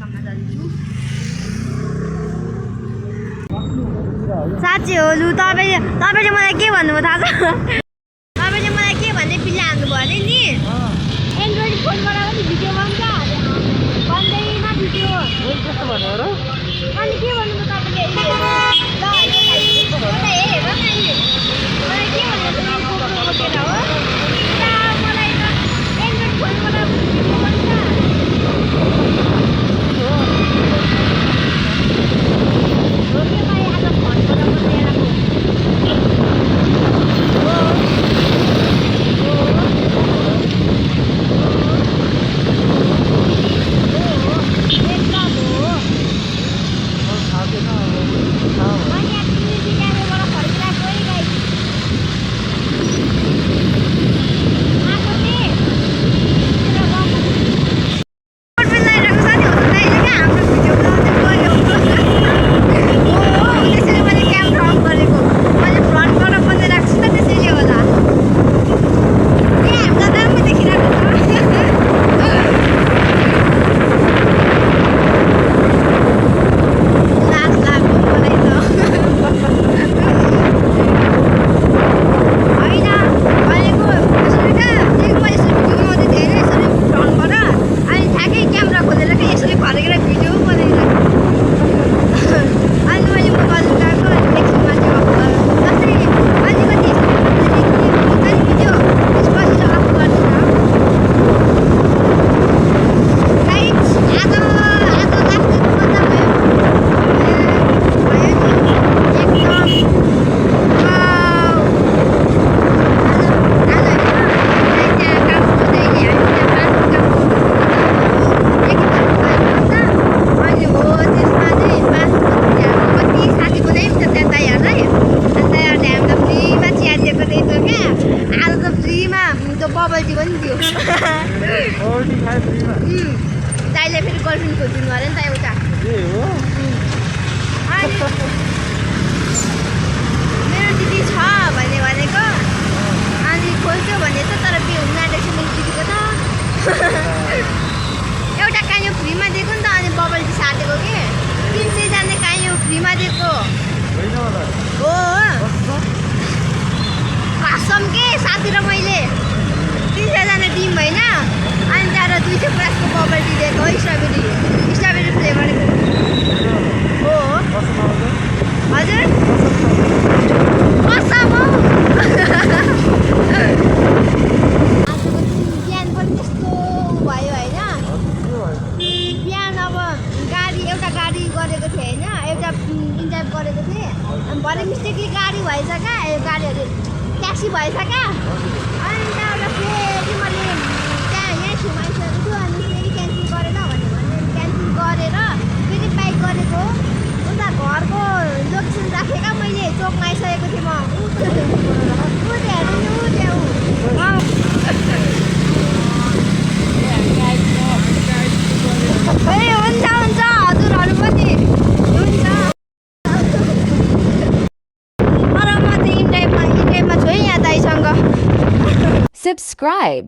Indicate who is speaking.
Speaker 1: काममा जान्छु। साँच्ची हो लु तपाईँले मलाई के भन्नुभयो थाहा छ? तपाईँले मलाई के भन्ने पिल्ला हान्नुभयो अरे नि एन्ड्रोइड फोनबाट पनि भिडियो बन्छ बन्दैन भिडियो अनि के भन्नुभयो तपाईँले हेर न मलाई के भन्नुभयो हो मलाई त एन्ड्रोइड फोनबाट भिडियो बन्छ दाइले फेरि गर्लफ्रेन्ड खोजिदिनु अरे नि त एउटा मेरो दिदी छ भनेको अनि खोज्यो भने त तर के हुन आँटेको छ मेरो दिदीको त एउटा काइयो फ्रीमा दिएको नि त अनि बबल टी साटेको के 300 जाने काइयो फ्रीमा दिएको हो कसम के साथी र मैले 300 जाने टिम होइन अनि त्यहाँ 250 को बबल टी दिएको स्ट्रबेरी फ्लेभरको हो हजुर कसम हो बिहान पनि त्यस्तो भयो होइन बिहान अब एउटा गाडी गरेको थिएँ होइन एउटा इन्जोय गरेको थिएँ अनि भरे मिस्टेकली गाडी भएछ क्या यो गाडीहरू ट्याक्सी भएछ क्या अनि त्यहाँबाट फेरि मैले यहाँ छेउमा आइसकेको छु अनि फेरि क्यान्सल गरेर भने क्यान्सल गरेर फेरि बाइक गरेको उता घरको लोकेसन राखेँ क्या मैले चोकमा आइसकेको थिएँ म हुन्छ हजुरहरू पनि हुन्छ तर म चाहिँ इन टाइममा छु है यहाँ दाइसँग
Speaker 2: Subscribe.